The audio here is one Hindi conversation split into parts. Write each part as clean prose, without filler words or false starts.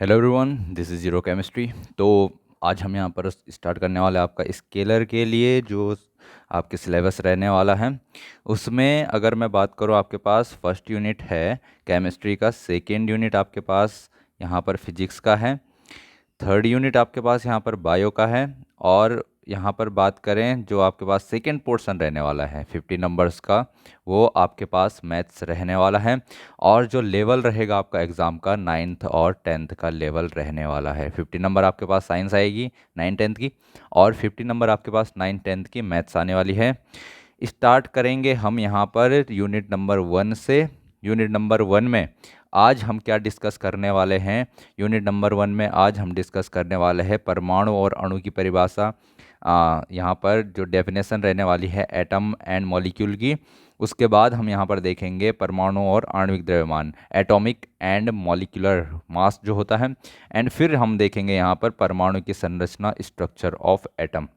Hello everyone, this is zero chemistry. तो आज हम यहाँ पर स्टार्ट करने वाले हैं आपका स्केलर के लिए जो आपके सिलेबस रहने वाला है। उसमें अगर मैं बात करूँ, आपके पास फर्स्ट यूनिट है केमिस्ट्री का, सेकेंड यूनिट आपके पास यहाँ पर फिजिक्स का है, थर्ड यूनिट आपके पास यहाँ पर बायो का है, और यहाँ पर बात करें जो आपके पास सेकेंड पोर्शन रहने वाला है 50 नंबर्स का, वो आपके पास मैथ्स रहने वाला है। और जो लेवल रहेगा आपका एग्ज़ाम का, 9th और 10th का लेवल रहने वाला है। 50 नंबर आपके पास साइंस आएगी 9 10 की, और 50 नंबर आपके पास 9 10 की मैथ्स आने वाली है। स्टार्ट करेंगे हम यहाँ पर यूनिट नंबर 1 से। यूनिट नंबर 1 में आज हम क्या डिस्कस करने वाले हैं? यूनिट नंबर 1 में आज हम डिस्कस करने वाले हैं परमाणु और अणु की परिभाषा। यहाँ पर जो डेफिनेशन रहने वाली है एटम एंड मॉलिक्यूल की। उसके बाद हम यहाँ पर देखेंगे परमाणु और आणविक द्रव्यमान, एटॉमिक एंड मॉलिक्यूलर मास जो होता है। एंड फिर हम देखेंगे यहाँ पर परमाणु की संरचना, स्ट्रक्चर ऑफ एटम।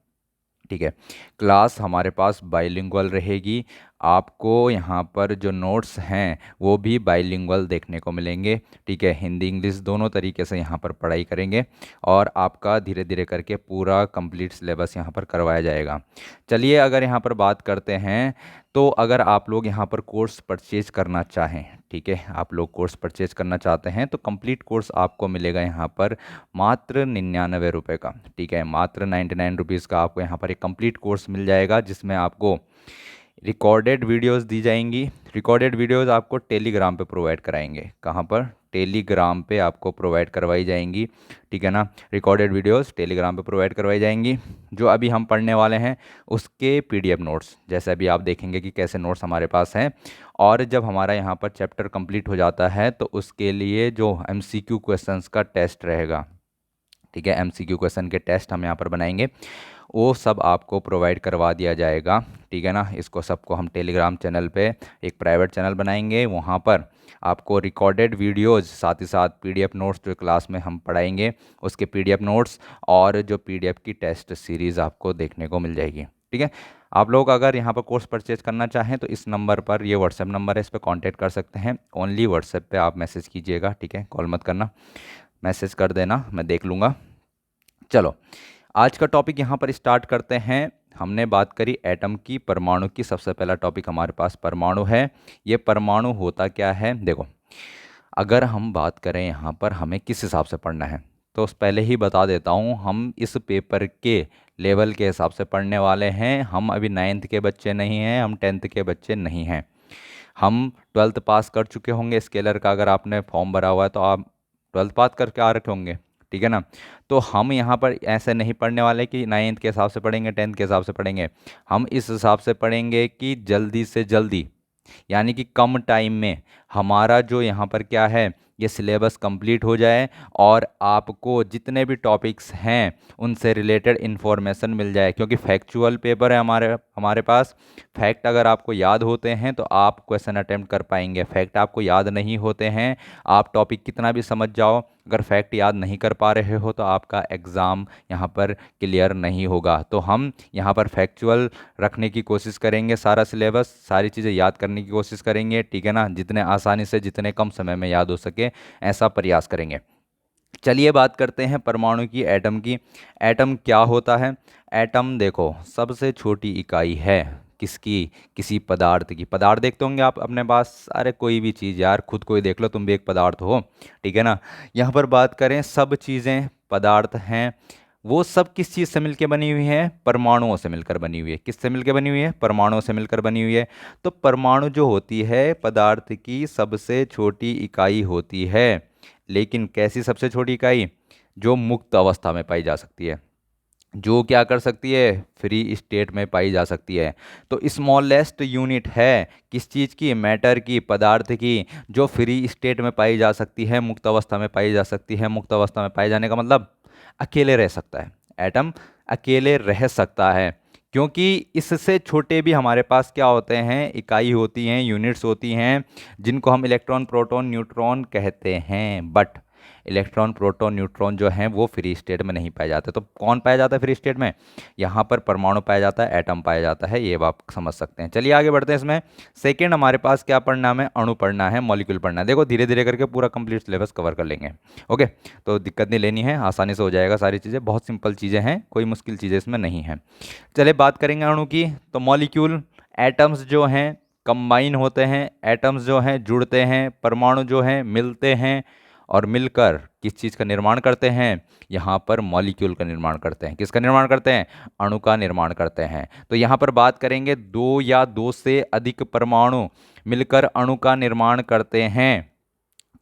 ठीक है। क्लास हमारे पास बाइलिंगुअल रहेगी। आपको यहाँ पर जो नोट्स हैं वो भी बाइलिंगुअल देखने को मिलेंगे। ठीक है, हिंदी इंग्लिश दोनों तरीके से यहाँ पर पढ़ाई करेंगे, और आपका धीरे धीरे करके पूरा कंप्लीट सिलेबस यहाँ पर करवाया जाएगा। चलिए, अगर यहाँ पर बात करते हैं, तो अगर आप लोग यहाँ पर कोर्स परचेज करना चाहें, ठीक है, आप लोग कोर्स परचेज करना चाहते हैं, तो कंप्लीट कोर्स आपको मिलेगा यहाँ पर मात्र 99 रुपये का। ठीक है, मात्र 99 रुपीज़ का आपको यहाँ पर एक कंप्लीट कोर्स मिल जाएगा, जिसमें आपको रिकॉर्डेड वीडियोस दी जाएंगी। रिकॉर्डेड वीडियोस आपको टेलीग्राम पे प्रोवाइड कराएंगे। कहाँ पर? टेलीग्राम पे आपको प्रोवाइड करवाई जाएंगी। ठीक है ना, रिकॉर्डेड वीडियोस टेलीग्राम पे प्रोवाइड करवाई जाएंगी। जो अभी हम पढ़ने वाले हैं उसके पीडीएफ नोट्स, जैसे अभी आप देखेंगे कि कैसे नोट्स हमारे पास हैं। और जब हमारा यहाँ पर चैप्टर कंप्लीट हो जाता है तो उसके लिए जो एमसीक्यू क्वेश्चंस का टेस्ट रहेगा, ठीक है, एमसीक्यू क्वेश्चन के टेस्ट हम यहाँ पर बनाएंगे, वो सब आपको प्रोवाइड करवा दिया जाएगा। ठीक है ना, इसको सबको हम टेलीग्राम चैनल पे एक प्राइवेट चैनल बनाएंगे, वहाँ पर आपको रिकॉर्डेड वीडियोस, साथ ही साथ पीडीएफ नोट्स जो क्लास में हम पढ़ाएंगे उसके पीडीएफ नोट्स, और जो पीडीएफ की टेस्ट सीरीज़ आपको देखने को मिल जाएगी। ठीक है, आप लोग अगर यहाँ पर कोर्स परचेज करना चाहें तो इस नंबर पर, ये व्हाट्सएप नंबर है, इस पर कांटेक्ट कर सकते हैं। ओनली व्हाट्सएप पे आप मैसेज कीजिएगा, ठीक है, कॉल मत करना, मैसेज कर देना, मैं देख लूँगा। चलो, आज का टॉपिक यहाँ पर स्टार्ट करते हैं। हमने बात करी एटम की, परमाणु की। सबसे पहला टॉपिक हमारे पास परमाणु है। ये परमाणु होता क्या है? देखो, अगर हम बात करें यहाँ पर हमें किस हिसाब से पढ़ना है, तो पहले ही बता देता हूँ, हम इस पेपर के लेवल के हिसाब से पढ़ने वाले हैं। हम अभी 9th के बच्चे नहीं हैं, हम 10th के बच्चे नहीं हैं। हम 12th पास कर चुके होंगे। स्केलर का अगर आपने फॉर्म भरा हुआ है तो आप 12th पास करके आ रखे होंगे, ठीक है ना। तो हम यहाँ पर ऐसे नहीं पढ़ने वाले कि 9th के हिसाब से पढ़ेंगे, 10th के हिसाब से पढ़ेंगे। हम इस हिसाब से पढ़ेंगे कि जल्दी से जल्दी, यानी कि कम टाइम में हमारा जो यहाँ पर क्या है, ये सिलेबस कंप्लीट हो जाए, और आपको जितने भी टॉपिक्स हैं उनसे रिलेटेड इन्फॉर्मेशन मिल जाए। क्योंकि फैक्चुअल पेपर है हमारे हमारे पास। फैक्ट अगर आपको याद होते हैं तो आप क्वेश्चन अटेम्प्ट कर पाएंगे। फैक्ट आपको याद नहीं होते हैं, आप टॉपिक कितना भी समझ जाओ, अगर फैक्ट याद नहीं कर पा रहे हो तो आपका एग्ज़ाम यहाँ पर क्लियर नहीं होगा। तो हम यहाँ पर फैक्चुअल रखने की कोशिश करेंगे, सारा सिलेबस, सारी चीज़ें याद करने की कोशिश करेंगे, ठीक है ना, जितने आसानी से, जितने कम समय में याद हो सके, ऐसा प्रयास करेंगे। चलिए बात करते हैं परमाणु की, एटम की। एटम क्या होता है? एटम देखो, सबसे छोटी इकाई है किसकी? किसी पदार्थ की। पदार्थ देखते होंगे आप अपने पास, अरे कोई भी चीज़ यार, खुद को ही देख लो, तुम भी एक पदार्थ हो, ठीक है ना। यहाँ पर बात करें, सब चीज़ें पदार्थ हैं। वो सब किस चीज़ से मिलकर बनी हुई है? परमाणुओं से मिलकर बनी हुई है। किससे मिलकर बनी हुई है? परमाणुओं से मिलकर बनी हुई है। तो परमाणु जो होती है पदार्थ की सबसे छोटी इकाई होती है। लेकिन कैसी सबसे छोटी इकाई? जो मुक्त अवस्था में पाई जा सकती है, जो क्या कर सकती है? फ्री स्टेट में पाई जा सकती है। तो स्मॉलेस्ट यूनिट है किस चीज़ की? मैटर की, पदार्थ की, जो फ्री स्टेट में पाई जा सकती है, मुक्त अवस्था में पाई जा सकती है। मुक्त अवस्था में पाए जाने का मतलब अकेले रह सकता है। एटम अकेले रह सकता है, क्योंकि इससे छोटे भी हमारे पास क्या होते हैं? इकाई होती हैं, यूनिट्स होती हैं, जिनको हम इलेक्ट्रॉन, प्रोटॉन, न्यूट्रॉन कहते हैं। बट इलेक्ट्रॉन, प्रोटॉन, न्यूट्रॉन जो हैं वो फ्री स्टेट में नहीं पाए जाते। तो कौन पाया जाता है फ्री स्टेट में? यहाँ पर परमाणु पाया जाता है, एटम पाया जाता है, ये आप समझ सकते हैं। चलिए आगे बढ़ते हैं। इसमें सेकेंड हमारे पास क्या पढ़ना है? अणु पढ़ना है, मॉलिक्यूल पढ़ना है। देखो धीरे धीरे करके पूरा कंप्लीट सिलेबस कवर कर लेंगे। ओके, तो दिक्कत नहीं लेनी है, आसानी से हो जाएगा। सारी चीज़ें बहुत सिंपल चीज़ें हैं, कोई मुश्किल चीज़ें इसमें नहीं है। चलिए बात करेंगे अणु की। तो मॉलिक्यूल, एटम्स जो हैं कंबाइन होते हैं, एटम्स जो हैं जुड़ते हैं, परमाणु जो हैं मिलते हैं और मिलकर किस चीज़ का निर्माण करते हैं? यहाँ पर मॉलिक्यूल का निर्माण करते हैं। किसका निर्माण करते हैं? अणु का निर्माण करते हैं। तो यहाँ पर बात करेंगे दो या दो से अधिक परमाणु मिलकर अणु का निर्माण करते हैं।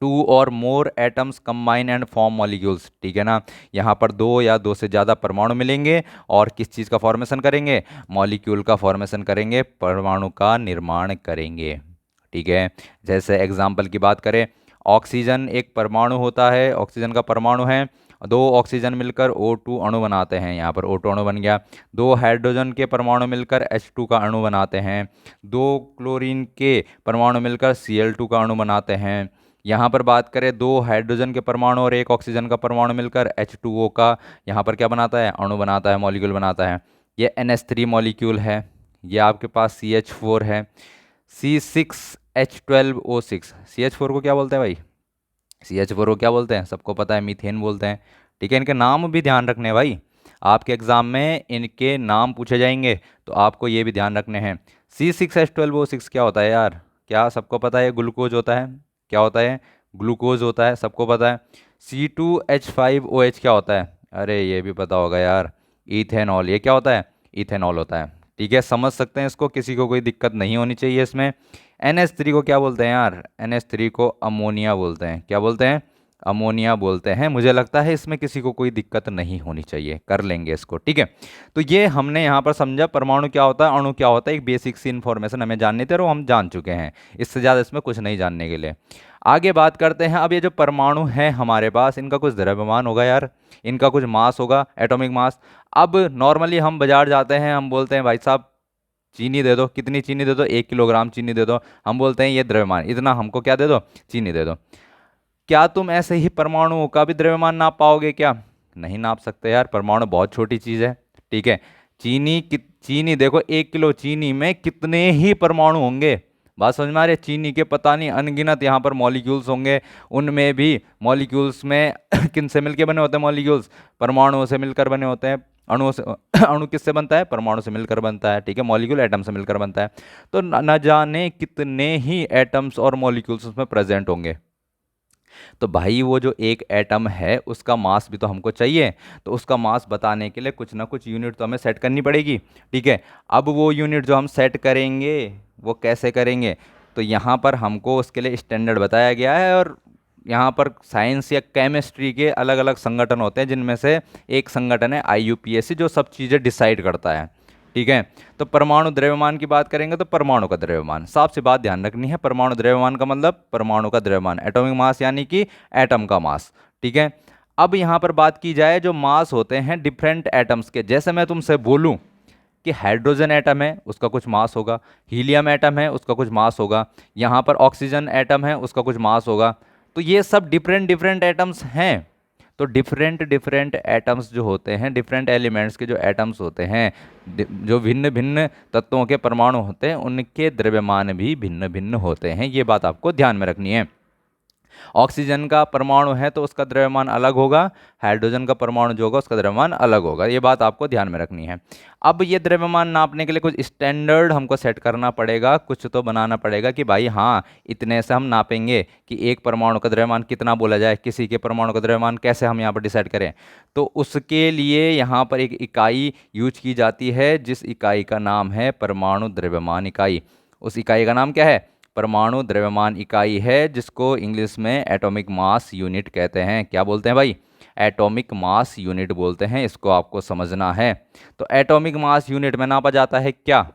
टू और मोर atoms combine and form molecules, ठीक है ना। यहाँ पर दो या दो से ज़्यादा परमाणु मिलेंगे और किस चीज़ का फॉर्मेशन करेंगे? मॉलिक्यूल का फॉर्मेशन करेंगे, परमाणु का निर्माण करेंगे, ठीक है। जैसे एग्जाम्पल की बात करें, ऑक्सीजन एक परमाणु होता है, ऑक्सीजन का परमाणु है, दो ऑक्सीजन मिलकर O2 अणु बनाते हैं। यहाँ पर O2 अणु बन गया। दो हाइड्रोजन के परमाणु मिलकर H2 का अणु बनाते हैं। दो क्लोरीन के परमाणु मिलकर Cl2 का अणु बनाते हैं। यहाँ पर बात करें, दो हाइड्रोजन के परमाणु और एक ऑक्सीजन का परमाणु मिलकर H2O का यहाँ पर क्या बनाता है? अणु बनाता है, मॉलिक्यूल बनाता है। ये NH3 मॉलिक्यूल है। ये आपके पास CH4 है, C6H12O6। CH4 को क्या बोलते हैं भाई? CH4 को क्या बोलते हैं? सबको पता है, मीथेन बोलते हैं, ठीक है। इनके नाम भी ध्यान रखने हैं भाई, आपके एग्जाम में इनके नाम पूछे जाएंगे, तो आपको ये भी ध्यान रखने हैं। C6H12O6 क्या होता है यार? क्या सबको पता है? ग्लूकोज होता है। क्या होता है? ग्लूकोज होता है, सबको पता है। C2H5OH क्या होता है? अरे ये भी पता होगा यार, इथेनॉल। ये क्या होता है? इथेनॉल होता है, ठीक है। समझ सकते हैं इसको, किसी को कोई दिक्कत नहीं होनी चाहिए इसमें। NH3 को क्या बोलते हैं यार? NH3 को अमोनिया बोलते हैं। क्या बोलते हैं? अमोनिया बोलते हैं। मुझे लगता है इसमें किसी को कोई दिक्कत नहीं होनी चाहिए, कर लेंगे इसको, ठीक है। तो ये हमने यहाँ पर समझा परमाणु क्या होता है, अणु क्या होता है, एक बेसिक सी इन्फॉर्मेशन हमें जाननी थी और वो हम जान चुके हैं। इससे ज़्यादा इसमें कुछ नहीं जानने के लिए। आगे बात करते हैं। अब ये जो परमाणु है हमारे पास, इनका कुछ द्रव्यमान होगा यार, इनका कुछ मास होगा, एटॉमिक मास। अब नॉर्मली हम बाजार जाते हैं, हम बोलते हैं भाई साहब चीनी दे दो। कितनी चीनी दे दो? 1 किलोग्राम चीनी दे दो। हम बोलते हैं ये द्रव्यमान, इतना हमको क्या दे दो? चीनी दे दो। क्या तुम ऐसे ही परमाणुओं का भी द्रव्यमान नाप पाओगे क्या? नहीं नाप सकते यार, परमाणु बहुत छोटी चीज़ है, ठीक है। चीनी देखो, 1 किलो चीनी में कितने ही परमाणु होंगे? बात समझ में आ रही है? चीनी के पता नहीं अनगिनत यहाँ पर मॉलिक्यूल्स होंगे। उनमें भी मॉलिक्यूल्स में किन से मिलकर बने होते हैं मॉलिक्यूल्स? परमाणुओं से मिलकर बने होते हैं। अणुओं से अणु किससे बनता है? परमाणु से मिलकर बनता है, ठीक है। मॉलिक्यूल एटम से मिलकर बनता है। तो न जाने कितने ही एटम्स और मॉलिक्यूल्स उसमें प्रेजेंट होंगे। तो भाई वो जो एक एटम है उसका मास भी तो हमको चाहिए। तो उसका मास बताने के लिए कुछ ना कुछ यूनिट तो हमें सेट करनी पड़ेगी, ठीक है। अब वो यूनिट जो हम सेट करेंगे वो कैसे करेंगे? तो यहाँ पर हमको उसके लिए स्टैंडर्ड बताया गया है, और यहाँ पर साइंस या केमिस्ट्री के अलग अलग संगठन होते हैं, जिनमें से एक संगठन है IUPAC, जो सब चीज़ें डिसाइड करता है, ठीक है। तो परमाणु द्रव्यमान की बात करेंगे तो परमाणु का द्रव्यमान, साफ सी बात ध्यान रखनी है। परमाणु द्रव्यमान का मतलब परमाणु का द्रव्यमान, एटॉमिक मास यानी कि एटम का मास, ठीक है। अब यहाँ पर बात की जाए जो मास होते हैं डिफरेंट एटम्स के, जैसे मैं तुमसे बोलूँ कि हाइड्रोजन एटम है उसका कुछ मास होगा, हीलियम एटम है उसका कुछ मास होगा, यहाँ पर ऑक्सीजन एटम है उसका कुछ मास होगा। तो ये सब डिफरेंट डिफरेंट एटम्स हैं। तो डिफरेंट डिफरेंट एटम्स जो होते हैं, डिफरेंट एलिमेंट्स के जो एटम्स होते हैं, जो भिन्न भिन्न तत्वों के परमाणु होते हैं, उनके द्रव्यमान भी भिन्न भिन्न होते हैं। ये बात आपको ध्यान में रखनी है। ऑक्सीजन का परमाणु है तो उसका द्रव्यमान अलग होगा, हाइड्रोजन का परमाणु जो होगा उसका द्रव्यमान अलग होगा। ये बात आपको ध्यान में रखनी है। अब ये द्रव्यमान नापने के लिए कुछ स्टैंडर्ड हमको सेट करना पड़ेगा, कुछ तो बनाना पड़ेगा कि भाई हाँ इतने से हम नापेंगे कि एक परमाणु का द्रव्यमान कितना बोला जाए, किसी के परमाणु का द्रव्यमान कैसे हम यहाँ पर डिसाइड करें। तो उसके लिए यहाँ पर एक इकाई यूज की जाती है, जिस इकाई का नाम है परमाणु द्रव्यमान इकाई। उस इकाई का नाम क्या है? परमाणु द्रव्यमान इकाई है, जिसको इंग्लिश में एटॉमिक मास यूनिट कहते हैं। क्या बोलते हैं भाई? एटॉमिक मास यूनिट बोलते हैं। इसको आपको समझना है। तो एटॉमिक मास यूनिट में नापा जाता है क्या?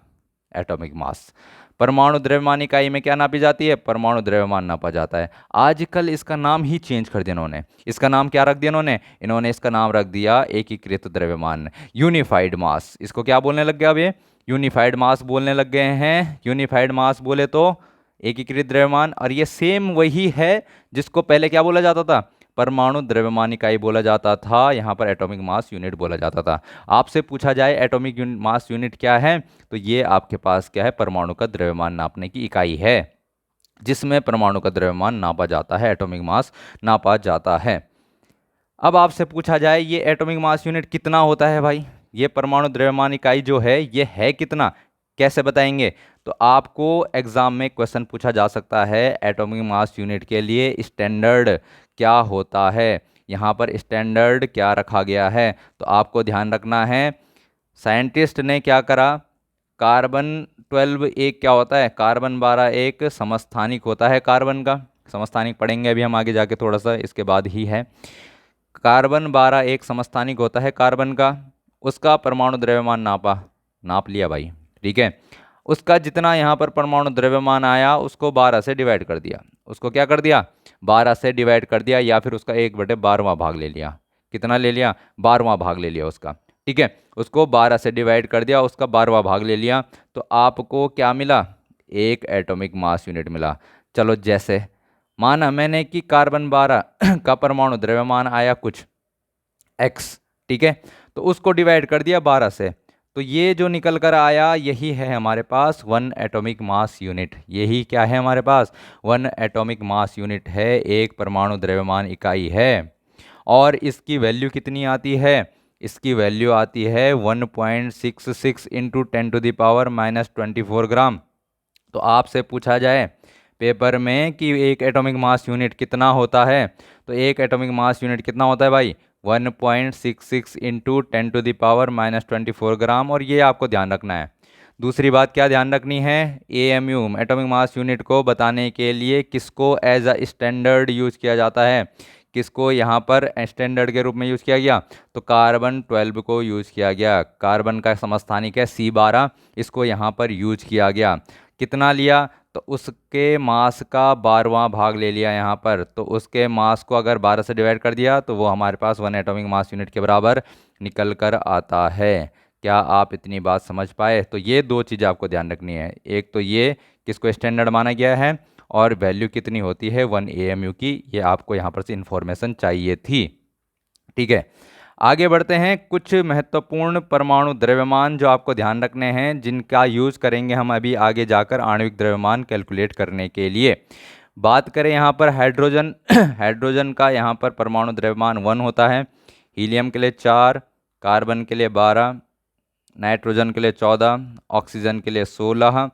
Atomic mass. परमाणु द्रव्यमान इकाई में क्या नापी जाती है? परमाणु द्रव्यमान नापा जाता है। आजकल इसका नाम ही चेंज कर दिया इन्होंने। इसका नाम क्या रख दिया इन्होंने इसका नाम रख दिया एकीकृत द्रव्यमान, यूनिफाइड मास। इसको क्या बोलने लग गया अब ये? यूनिफाइड मास बोलने लग गए हैं। यूनिफाइड मास बोले तो एकीकृत द्रव्यमान। और ये सेम वही है जिसको पहले क्या बोला जाता था? परमाणु द्रव्यमान इकाई बोला जाता था, यहाँ पर एटॉमिक मास यूनिट बोला जाता था। आपसे पूछा जाए एटॉमिक मास यूनिट क्या है, तो ये आपके पास क्या है, परमाणु का द्रव्यमान नापने की इकाई है, जिसमें परमाणु का द्रव्यमान नापा जाता है, एटॉमिक मास नापा जाता है। अब आपसे पूछा जाए ये एटॉमिक मास यूनिट कितना होता है भाई, ये परमाणु द्रव्यमान इकाई जो है ये है कितना, कैसे बताएंगे? तो आपको एग्जाम में क्वेश्चन पूछा जा सकता है एटॉमिक मास यूनिट के लिए स्टैंडर्ड क्या होता है, यहाँ पर स्टैंडर्ड क्या रखा गया है। तो आपको ध्यान रखना है, साइंटिस्ट ने क्या करा, कार्बन 12 एक क्या होता है, कार्बन 12 एक समस्थानिक होता है, कार्बन का समस्थानिक पढ़ेंगे अभी हम आगे जाके, थोड़ा सा इसके बाद ही है। कार्बन 12 एक समस्थानिक होता है कार्बन का, उसका परमाणु द्रव्यमान नाप लिया भाई, ठीक है। उसका जितना यहाँ पर परमाणु द्रव्यमान आया उसको 12 से डिवाइड कर दिया, उसको क्या कर दिया, 12 से डिवाइड कर दिया, या फिर उसका 1/12वां भाग ले लिया। कितना ले लिया, 12वां भाग ले लिया उसका, ठीक है। उसको 12 से डिवाइड कर दिया, उसका 12वां भाग ले लिया, तो आपको क्या मिला, एक एटॉमिक मास यूनिट मिला। चलो जैसे माना मैंने कि कार्बन 12 का परमाणु द्रव्यमान आया कुछ x, ठीक है, तो उसको डिवाइड कर दिया 12 से, तो ये जो निकल कर आया यही है हमारे पास 1 एटॉमिक मास यूनिट। यही क्या है हमारे पास, 1 एटॉमिक मास यूनिट है, एक परमाणु द्रव्यमान इकाई है। और इसकी वैल्यू कितनी आती है, इसकी वैल्यू आती है 1.66 इंटू 10⁻⁻24 ग्राम। तो आपसे पूछा जाए पेपर में कि एक एटॉमिक मास यूनिट कितना होता है, तो एक एटॉमिक मास यूनिट कितना होता है भाई, 1.66 इंटू 10⁻⁻24 ग्राम। और ये आपको ध्यान रखना है। दूसरी बात क्या ध्यान रखनी है, एएमयू एटॉमिक मास यूनिट को बताने के लिए किसको एज अ स्टैंडर्ड यूज किया जाता है, किसको यहाँ पर स्टैंडर्ड के रूप में यूज किया गया, तो कार्बन 12 को यूज किया गया। कार्बन का समस्थानिक है C12, इसको यहाँ पर यूज किया गया। कितना लिया, तो उसके मास का 12वां भाग ले लिया यहाँ पर, तो उसके मास को अगर 12 से डिवाइड कर दिया तो वो हमारे पास 1 एटॉमिक मास यूनिट के बराबर निकल कर आता है। क्या आप इतनी बात समझ पाए? तो ये दो चीज़ें आपको ध्यान रखनी है, एक तो ये किसको स्टैंडर्ड माना गया है, और वैल्यू कितनी होती है 1 AMU की, ये आपको यहाँ पर से इन्फॉर्मेशन चाहिए थी, ठीक है। आगे बढ़ते हैं, कुछ महत्वपूर्ण परमाणु द्रव्यमान जो आपको ध्यान रखने हैं, जिनका यूज करेंगे हम अभी आगे जाकर आणविक द्रव्यमान कैलकुलेट करने के लिए। बात करें यहाँ पर हाइड्रोजन हाइड्रोजन का यहाँ पर परमाणु द्रव्यमान 1 होता है, हीलियम के लिए 4, कार्बन के लिए 12, नाइट्रोजन के लिए 14, ऑक्सीजन के लिए 16,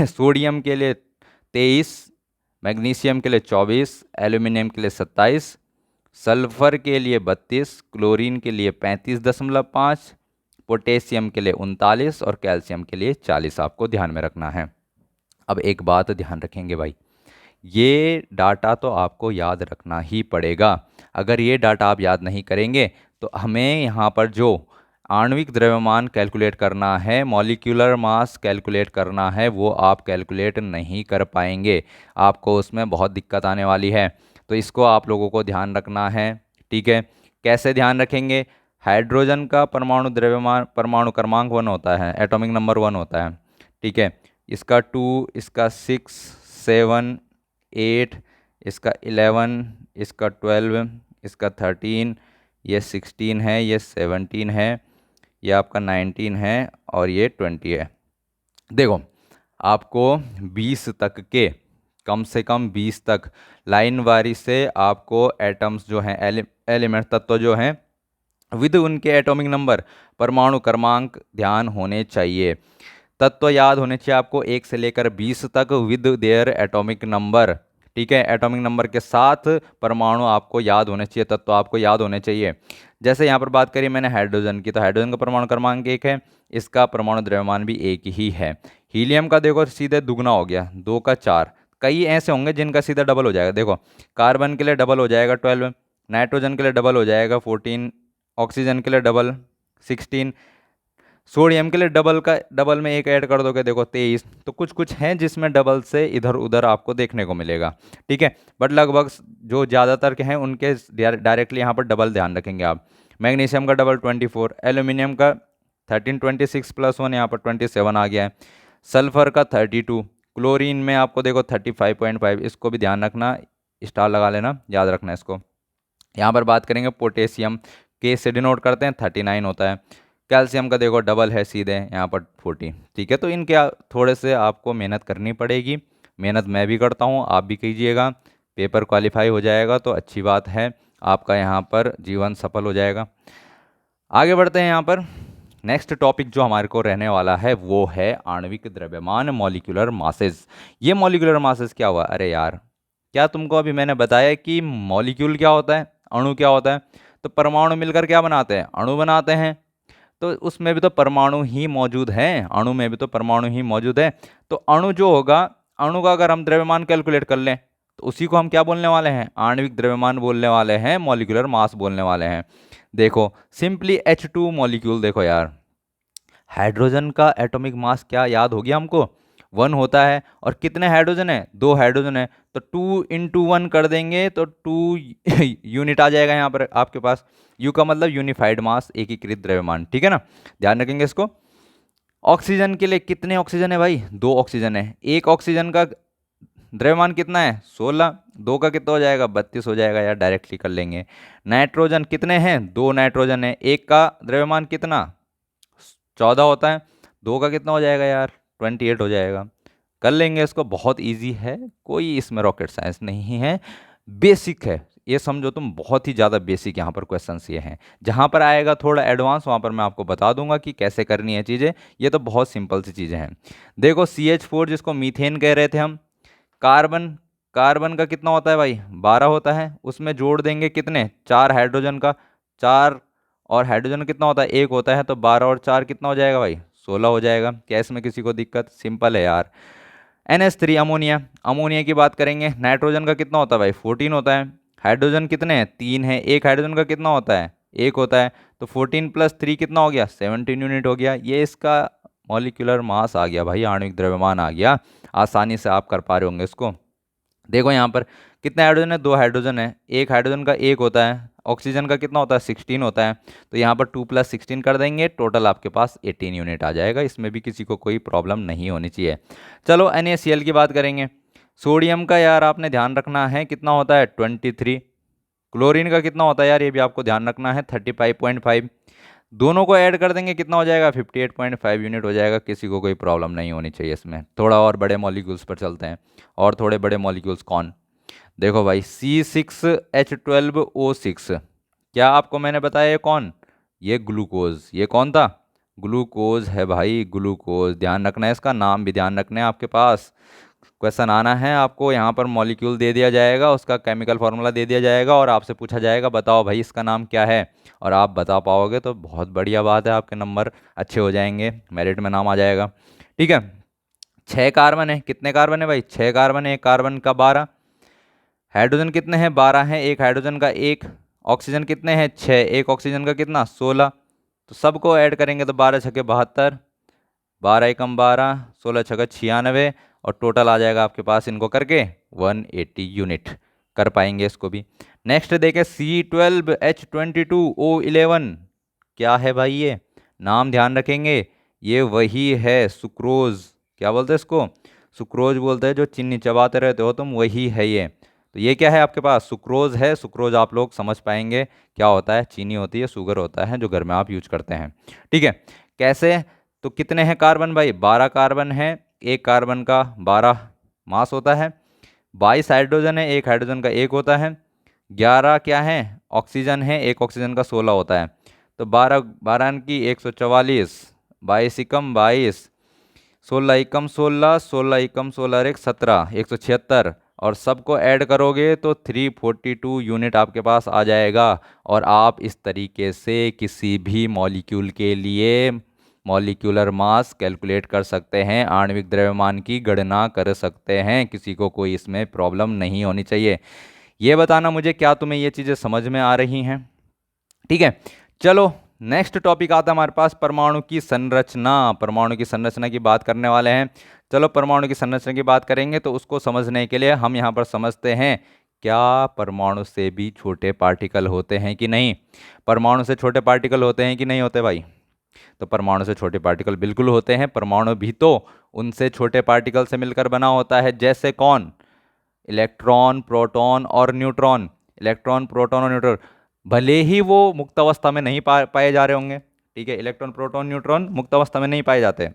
सोडियम के लिए 23, मैग्नीशियम के लिए 24, एल्यूमिनियम के लिए 27, सल्फर के लिए 32, क्लोरीन के लिए 35.5, पोटेशियम के लिए 39 और कैल्शियम के लिए 40 आपको ध्यान में रखना है। अब एक बात ध्यान रखेंगे भाई, ये डाटा तो आपको याद रखना ही पड़ेगा। अगर ये डाटा आप याद नहीं करेंगे तो हमें यहाँ पर जो आणविक द्रव्यमान कैलकुलेट करना है, मॉलिक्यूलर मास कैलकुलेट करना है, वो आप कैलकुलेट नहीं कर पाएंगे, आपको उसमें बहुत दिक्कत आने वाली है। तो इसको आप लोगों को ध्यान रखना है, ठीक है। कैसे ध्यान रखेंगे, हाइड्रोजन का परमाणु द्रव्यमान, परमाणु क्रमांक 1 होता है, एटॉमिक नंबर 1 होता है, ठीक है। इसका 2, इसका 6, 7, 8, इसका 11, इसका 12, इसका 13, ये 16 है, ये 17 है, ये आपका 19 है और ये 20 है। देखो आपको 20 तक के, कम से कम 20 तक लाइन वारी से आपको एटम्स जो हैं, एलिमेंट तत्व जो हैं विद उनके एटॉमिक नंबर, परमाणु क्रमांक ध्यान होने चाहिए। तत्व याद होने चाहिए आपको 1 से लेकर 20 तक विद देयर एटॉमिक नंबर, ठीक है। एटॉमिक नंबर के साथ परमाणु आपको याद होने चाहिए, तत्व आपको याद होने चाहिए। जैसे यहाँ पर बात करी मैंने हाइड्रोजन की, तो हाइड्रोजन का परमाणु क्रमांक 1 है, इसका परमाणु द्रव्यमान भी 1 ही है। हीलियम का देखो सीधे दुगना हो गया, 2 का 4, कई ऐसे होंगे जिनका सीधा डबल हो जाएगा। देखो कार्बन के लिए डबल हो जाएगा 12, नाइट्रोजन के लिए डबल हो जाएगा 14, ऑक्सीजन के लिए डबल 16, सोडियम के लिए डबल का डबल में 1 ऐड कर दोगे देखो 23। तो कुछ कुछ हैं जिसमें डबल से इधर उधर आपको देखने को मिलेगा, ठीक है। बट लगभग जो ज़्यादातर के हैं उनके डायरेक्टली यहाँ पर डबल ध्यान रखेंगे आप। मैग्नीशियम का डबल 24, एल्यूमिनियम का 13, 26 + 1 यहाँ पर 27 आ गया है, सल्फर का 32, क्लोरीन में आपको देखो 35.5, इसको भी ध्यान रखना, स्टार लगा लेना, याद रखना इसको। यहाँ पर बात करेंगे पोटेशियम, के से डिनोट करते हैं 39 होता है। कैल्शियम का देखो डबल है सीधे यहाँ पर 40। ठीक है, तो इनके थोड़े से आपको मेहनत करनी पड़ेगी। मेहनत मैं भी करता हूँ, आप भी कीजिएगा। पेपर क्वालिफाई हो जाएगा तो अच्छी बात है, आपका यहाँ पर जीवन सफल हो जाएगा। आगे बढ़ते हैं यहाँ पर। नेक्स्ट टॉपिक जो हमारे को रहने वाला है वो है आणविक द्रव्यमान, मॉलिक्यूलर मासेस। ये मॉलिक्यूलर मासेस क्या हुआ? अरे यार, क्या तुमको अभी मैंने बताया कि मॉलिक्यूल क्या होता है, अणु क्या होता है? तो परमाणु मिलकर क्या बनाते हैं? अणु बनाते हैं। तो उसमें भी तो परमाणु ही मौजूद हैं, अणु में भी तो परमाणु ही मौजूद है। तो अणु जो होगा, अणु का अगर हम द्रव्यमान कैलकुलेट कर लें तो उसी को हम क्या बोलने वाले हैं? आणविक द्रव्यमान बोलने वाले हैं, मॉलिक्यूलर मास बोलने वाले हैं। देखो सिंपली H2 मॉलिक्यूल, देखो यार, हाइड्रोजन का एटॉमिक मास क्या याद हो गया हमको? 1 होता है। और कितने हाइड्रोजन है? 2 हाइड्रोजन है। तो 2 इंटू 1 कर देंगे तो 2 यूनिट आ जाएगा यहाँ पर आपके पास। यू का मतलब यूनिफाइड मास, एकीकृत द्रव्यमान। ठीक है ना, ध्यान रखेंगे इसको। ऑक्सीजन के लिए कितने ऑक्सीजन है भाई? 2 ऑक्सीजन है। एक ऑक्सीजन का द्रव्यमान कितना है? 16। 2 का कितना हो जाएगा? 32 हो जाएगा यार, डायरेक्टली कर लेंगे। नाइट्रोजन कितने हैं? 2 नाइट्रोजन है। एक का द्रव्यमान कितना? 14 होता है। 2 का कितना हो जाएगा यार? 28 हो जाएगा। कर लेंगे इसको, बहुत इजी है, कोई इसमें रॉकेट साइंस नहीं है, बेसिक है। ये समझो तुम, बहुत ही ज़्यादा बेसिक यहाँ पर क्वेश्चंस ये हैं। जहाँ पर आएगा थोड़ा एडवांस वहाँ पर मैं आपको बता दूंगा कि कैसे करनी है चीज़ें। ये तो बहुत सिंपल सी चीज़ें हैं। देखो CH4 जिसको मीथेन कह रहे थे हम, कार्बन, कार्बन का कितना होता है भाई? 12 होता है। उसमें जोड़ देंगे कितने? 4 हाइड्रोजन का। 4 और हाइड्रोजन कितना होता है? 1 होता है। तो 12 और 4 कितना हो जाएगा भाई? 16 हो जाएगा। क्या इसमें किसी को दिक्कत? सिंपल है यार। NH3 अमोनिया, अमोनिया की बात करेंगे, नाइट्रोजन का कितना होता है भाई? 14 होता है। हाइड्रोजन कितने हैं? 3 है। एक हाइड्रोजन का कितना होता है? 1 होता है। तो 14 प्लस 3 कितना हो गया? 17 यूनिट हो गया। ये इसका मॉलिक्यूलर मास आ गया भाई, आणविक द्रव्यमान आ गया। आसानी से आप कर पा रहे होंगे इसको। देखो यहाँ पर कितने हाइड्रोजन है? 2 हाइड्रोजन है। एक हाइड्रोजन का 1 होता है। ऑक्सीजन का कितना होता है? 16 होता है। तो यहाँ पर 2 प्लस 16 कर देंगे, टोटल आपके पास 18 यूनिट आ जाएगा। इसमें भी किसी को कोई प्रॉब्लम नहीं होनी चाहिए। चलो NaCl की बात करेंगे। सोडियम का यार आपने ध्यान रखना है, कितना होता है? 23। क्लोरीन का कितना होता है यार? ये भी आपको ध्यान रखना है, 35.5। दोनों को ऐड कर देंगे, कितना हो जाएगा? 58.5 यूनिट हो जाएगा। किसी को कोई प्रॉब्लम नहीं होनी चाहिए इसमें। थोड़ा और बड़े मॉलिक्यूल्स पर चलते हैं। और थोड़े बड़े मॉलिक्यूल्स कौन? देखो भाई C6H12O6, क्या आपको मैंने बताया ये कौन? ये ग्लूकोज। ये कौन था? ग्लूकोज है भाई, ग्लूकोज। ध्यान रखना है, इसका नाम भी ध्यान रखना है। आपके पास क्वेश्चन आना है, आपको यहाँ पर मॉलिक्यूल दे दिया जाएगा, उसका केमिकल फार्मूला दे दिया जाएगा और आपसे पूछा जाएगा बताओ भाई इसका नाम क्या है। और आप बता पाओगे तो बहुत बढ़िया बात है, आपके नंबर अच्छे हो जाएंगे, मेरिट में नाम आ जाएगा। ठीक है। 6 कार्बन है। कितने कार्बन है भाई? 6 कार्बन है। एक कार्बन का 12। हाइड्रोजन कितने हैं? 12 हैं। एक हाइड्रोजन का 1। ऑक्सीजन कितने हैं? 6। एक ऑक्सीजन का कितना? 16। तो सबको ऐड करेंगे तो 12 छके 72, 12 एकम 12, 16 छका 96 और टोटल आ जाएगा आपके पास इनको करके 180 यूनिट। कर पाएंगे इसको भी। नेक्स्ट देखें C12H22O11, क्या है भाई ये? नाम ध्यान रखेंगे, ये वही है सुक्रोज। क्या बोलते हैं इसको? सुक्रोज बोलते हैं। जो चीनी चबाते रहते हो तुम, वही है ये। तो ये क्या है आपके पास? सुक्रोज है। सुक्रोज आप लोग समझ पाएंगे क्या होता है। चीनी होती है, शुगर होता है, जो घर में आप यूज करते हैं। ठीक है। कैसे? तो कितने हैं कार्बन भाई? 12 कार्बन है। एक कार्बन का 12 मास होता है। 22 हाइड्रोजन है। एक हाइड्रोजन का 1 होता है। 11 क्या है? ऑक्सीजन है। एक ऑक्सीजन का 16 होता है। तो 12 12 की 144, 22 एकम 22, 16 एकम 16, 16 एकम 16 एक 17, 176 और सबको ऐड करोगे तो 342 यूनिट आपके पास आ जाएगा। और आप इस तरीके से किसी भी मॉलिक्यूल के लिए मॉलिक्यूलर मास कैलकुलेट कर सकते हैं, आणविक द्रव्यमान की गणना कर सकते हैं। किसी को कोई इसमें प्रॉब्लम नहीं होनी चाहिए। ये बताना मुझे, क्या तुम्हें ये चीज़ें समझ में आ रही हैं? ठीक है। चलो नेक्स्ट टॉपिक आता है हमारे पास, परमाणु की संरचना। परमाणु की संरचना की बात करने वाले हैं। चलो परमाणु की संरचना की बात करेंगे तो उसको समझने के लिए हम यहाँ पर समझते हैं, क्या परमाणु से भी छोटे पार्टिकल होते हैं कि नहीं? परमाणु से छोटे पार्टिकल होते हैं कि नहीं होते भाई? तो परमाणु से छोटे पार्टिकल बिल्कुल होते हैं। परमाणु भी तो उनसे छोटे पार्टिकल से मिलकर बना होता है। जैसे कौन? इलेक्ट्रॉन, प्रोटॉन और न्यूट्रॉन, इलेक्ट्रॉन, प्रोटॉन और न्यूट्रॉन, भले ही वो मुक्त अवस्था में नहीं पाए जा रहे होंगे, ठीक है, इलेक्ट्रॉन, प्रोटॉन, न्यूट्रॉन मुक्त अवस्था में नहीं पाए जाते,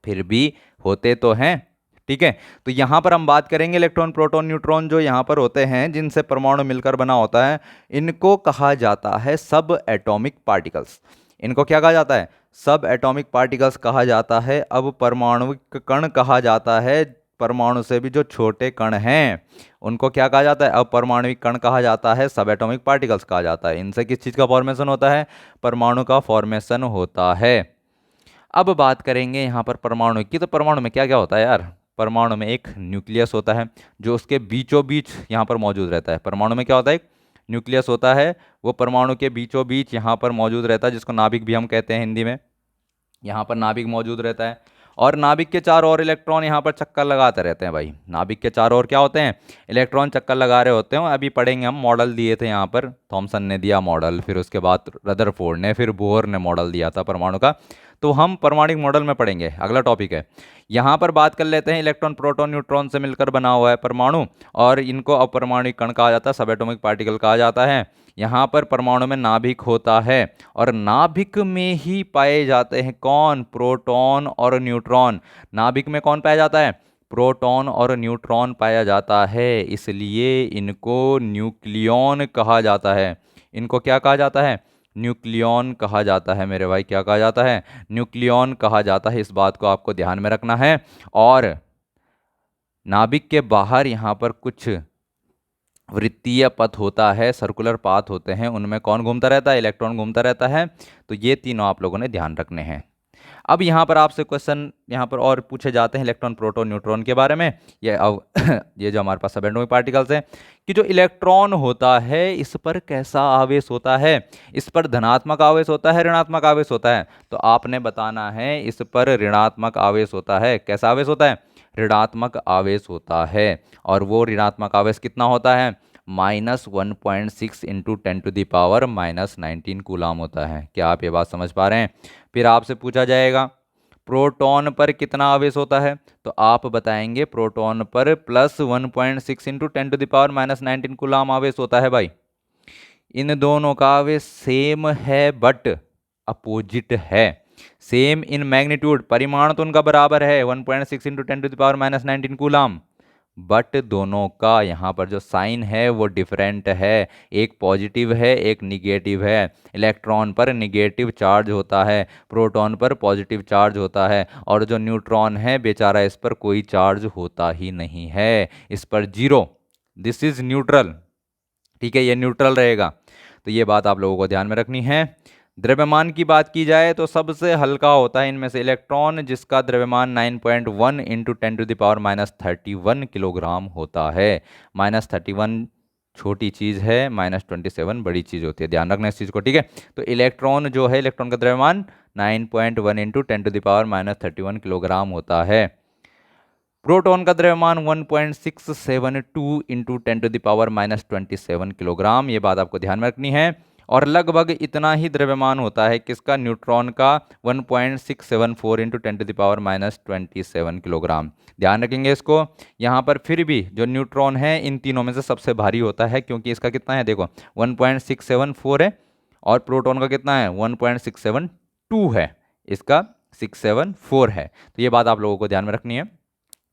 फिर भी होते तो हैं, ठीक है। तो यहां पर हम बात करेंगे इलेक्ट्रॉन, प्रोटॉन, न्यूट्रॉन जो यहां पर होते हैं, जिनसे परमाणु मिलकर बना होता है, इनको कहा जाता है सब एटॉमिक पार्टिकल्स। इनको क्या कहा जाता है? सब एटॉमिक पार्टिकल्स कहा जाता है। अब परमाणुविक कण कहा जाता है, परमाणु से भी जो छोटे कण हैं उनको क्या कहा जाता है? अब परमाणुविक कण कहा जाता है, सब एटॉमिक पार्टिकल्स कहा जाता है। इनसे किस चीज का फॉर्मेशन होता है? परमाणु का फॉर्मेशन होता है। अब बात करेंगे यहाँ पर परमाणु की, तो परमाणु में क्या क्या होता है यार? परमाणु में एक न्यूक्लियस होता है जो उसके बीचों बीच यहाँ पर मौजूद रहता है। परमाणु में क्या होता है? एक न्यूक्लियस होता है, वो परमाणु के बीचों बीच यहाँ पर मौजूद रहता है, जिसको नाभिक भी हम कहते हैं हिंदी में। यहाँ पर नाभिक मौजूद रहता है और नाभिक के चारों ओर इलेक्ट्रॉन यहाँ पर चक्कर लगाते रहते हैं भाई। नाभिक के चारों ओर क्या होते हैं? इलेक्ट्रॉन चक्कर लगा रहे होते हैं। अभी पढ़ेंगे हम, मॉडल दिए थे यहाँ पर, थॉमसन ने दिया मॉडल, फिर उसके बाद रदरफोर्ड ने, फिर बोर ने मॉडल दिया था परमाणु का। तो हम परमाणु मॉडल में पढ़ेंगे, अगला टॉपिक है। यहाँ पर बात कर लेते हैं, इलेक्ट्रॉन, प्रोटॉन, न्यूट्रॉन से मिलकर बना हुआ है परमाणु, और इनको अपरमाणुक कण कहा जाता है, सब एटॉमिक पार्टिकल कहा जाता है। यहाँ पर परमाणु में नाभिक होता है और नाभिक में ही पाए जाते हैं कौन? प्रोटॉन और न्यूट्रॉन। नाभिक में कौन पाया जाता है? प्रोटॉन और न्यूट्रॉन पाया जाता है, इसलिए इनको न्यूक्लियॉन कहा जाता है। इनको क्या कहा जाता है? न्यूक्लियॉन कहा जाता है मेरे भाई। क्या कहा जाता है? न्यूक्लियॉन कहा जाता है। इस बात को आपको ध्यान में रखना है। और नाभिक के बाहर यहाँ पर कुछ वृत्तीय पथ होता है, सर्कुलर पाथ होते हैं, उनमें कौन घूमता रहता है? इलेक्ट्रॉन घूमता रहता है। तो ये तीनों आप लोगों ने ध्यान रखने हैं। अब यहाँ पर आपसे क्वेश्चन यहाँ पर और पूछे जाते हैं इलेक्ट्रॉन, प्रोटॉन, न्यूट्रॉन के बारे में। ये अब ये जो हमारे पास सब एटॉमिक पार्टिकल्स हैं, कि जो इलेक्ट्रॉन होता है इस पर कैसा आवेश होता है? इस पर धनात्मक आवेश होता है, ऋणात्मक आवेश होता है? तो आपने बताना है, इस पर ऋणात्मक आवेश होता है। कैसा आवेश होता है? ऋणात्मक आवेश होता है। और वो ऋणात्मक आवेश कितना होता है? -1.6 इंटू 10⁻⁻19 कूलाम होता है। क्या आप ये बात समझ पा रहे हैं? फिर आपसे पूछा जाएगा प्रोटॉन पर कितना आवेश होता है, तो आप बताएंगे प्रोटॉन पर +1.6 इंटू 10⁻⁻19 कूलाम आवेश होता है भाई। इन दोनों का आवेश सेम है बट अपोजिट है। सेम इन मैग्नीट्यूड, परिमाण तो उनका बराबर है 1.6 इंटू 10⁻⁻19 कूलाम, बट दोनों का यहाँ पर जो साइन है वो डिफरेंट है। एक पॉजिटिव है, एक निगेटिव है। इलेक्ट्रॉन पर निगेटिव चार्ज होता है, प्रोटॉन पर पॉजिटिव चार्ज होता है, और जो न्यूट्रॉन है बेचारा, इस पर कोई चार्ज होता ही नहीं है, इस पर जीरो। दिस इज न्यूट्रल, ठीक है, ये न्यूट्रल रहेगा। तो ये बात आप लोगों को ध्यान में रखनी है। द्रव्यमान की बात की जाए तो सबसे हल्का होता है इनमें से इलेक्ट्रॉन, जिसका द्रव्यमान 9.1 इंटू 10⁻31 किलोग्राम होता है। -31 छोटी चीज़ है, -27 बड़ी चीज़ होती है, ध्यान रखना इस चीज़ को, ठीक है। तो इलेक्ट्रॉन जो है, इलेक्ट्रॉन का द्रव्यमान 9.1 इंटू 10⁻31 किलोग्राम होता है। प्रोटॉन का द्रव्यमान 1.672 इंटू 10⁻⁻27 किलोग्राम। ये बात आपको ध्यान में रखनी है। और लगभग इतना ही द्रव्यमान होता है किसका? न्यूट्रॉन का, 1.674 इंटू 10⁻⁻27 किलोग्राम। ध्यान रखेंगे इसको। यहाँ पर फिर भी जो न्यूट्रॉन है इन तीनों में से सबसे भारी होता है, क्योंकि इसका कितना है देखो, 1.674 है, और प्रोटॉन का कितना है? 1.672 है, इसका 674 है। तो ये बात आप लोगों को ध्यान में रखनी है।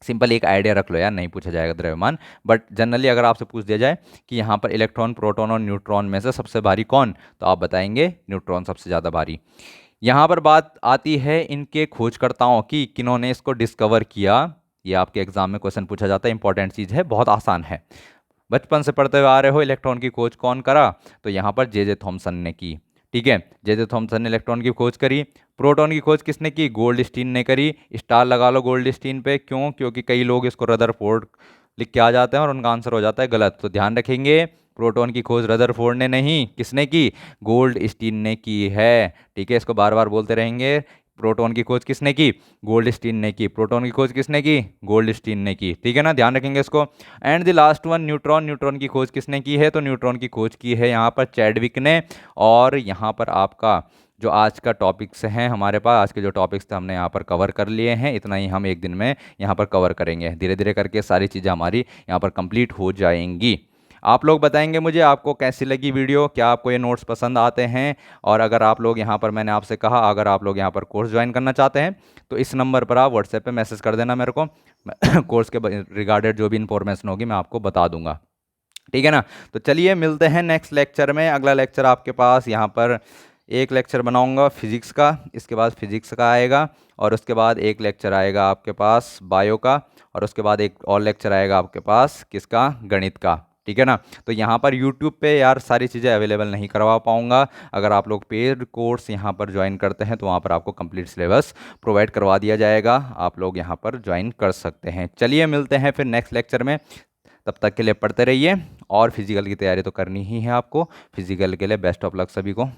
सिंपल एक आइडिया रख लो यार, नहीं पूछा जाएगा द्रव्यमान, बट जनरली अगर आपसे पूछ दिया जाए कि यहाँ पर इलेक्ट्रॉन, प्रोटॉन और न्यूट्रॉन में से सबसे भारी कौन, तो आप बताएंगे न्यूट्रॉन सबसे ज़्यादा भारी। यहाँ पर बात आती है इनके खोजकर्ताओं की, किन्होंने इसको डिस्कवर किया। ये आपके एग्जाम में क्वेश्चन पूछा जाता है, इंपॉर्टेंट चीज़ है, बहुत आसान है, बचपन से पढ़ते हुए आ रहे हो। इलेक्ट्रॉन की खोज कौन करा? तो यहाँ पर जे थॉमसन ने की, ठीक है। जे थॉमसन ने इलेक्ट्रॉन की खोज करी। प्रोटॉन की खोज किसने की? गोल्डस्टीन ने करी। स्टार लगा लो गोल्डस्टीन पे, क्यों? क्योंकि कई लोग इसको रदरफोर्ड लिख के आ जाते हैं और उनका आंसर हो जाता है गलत। तो ध्यान रखेंगे, प्रोटॉन की खोज रदरफोर्ड ने नहीं, किसने की? गोल्डस्टीन ने की है, ठीक है। इसको बार बार बोलते रहेंगे। प्रोटॉन की खोज किसने की? गोल्डस्टीन ने की। प्रोटॉन की खोज किसने की? गोल्डस्टीन ने की, ठीक है ना, ध्यान रखेंगे इसको। And the last one, neutron. Neutron की खोज किसने की है? तो न्यूट्रॉन की खोज की है यहाँ पर चैडविक ने। और यहाँ पर आपका जो आज का टॉपिक्स हैं हमारे पास, आज के जो टॉपिक्स थे हमने यहाँ पर कवर कर लिए हैं। इतना ही हम एक दिन में यहाँ पर कवर करेंगे। धीरे धीरे करके सारी चीज़ें हमारी यहाँ पर कंप्लीट हो जाएंगी। आप लोग बताएंगे मुझे आपको कैसी लगी वीडियो, क्या आपको ये नोट्स पसंद आते हैं। और अगर आप लोग यहाँ पर, मैंने आपसे कहा, अगर आप लोग यहाँ पर कोर्स ज्वाइन करना चाहते हैं तो इस नंबर पर आप व्हाट्सएप पे मैसेज कर देना मेरे को। कोर्स के रिगार्डेड जो भी इंफॉर्मेशन होगी मैं आपको बता दूंगा। ठीक है ना। तो चलिए मिलते हैं नेक्स्ट लेक्चर में। अगला लेक्चर आपके पास यहाँ पर एक लेक्चर बनाऊंगा फिजिक्स का, इसके बाद फिजिक्स का आएगा, और उसके बाद एक लेक्चर आएगा आपके पास बायो का, और उसके बाद एक और लेक्चर आएगा आपके पास किसका, गणित का। ठीक है ना। तो यहाँ पर यूट्यूब पे यार सारी चीज़ें अवेलेबल नहीं करवा पाऊंगा। अगर आप लोग पेड कोर्स यहाँ पर ज्वाइन करते हैं तो वहाँ पर आपको कंप्लीट सिलेबस प्रोवाइड करवा दिया जाएगा, आप लोग यहाँ पर ज्वाइन कर सकते हैं। चलिए मिलते हैं फिर नेक्स्ट लेक्चर में। तब तक के लिए पढ़ते रहिए, और फिजिकल की तैयारी तो करनी ही है आपको। फिजिकल के लिए बेस्ट ऑफ लक सभी को।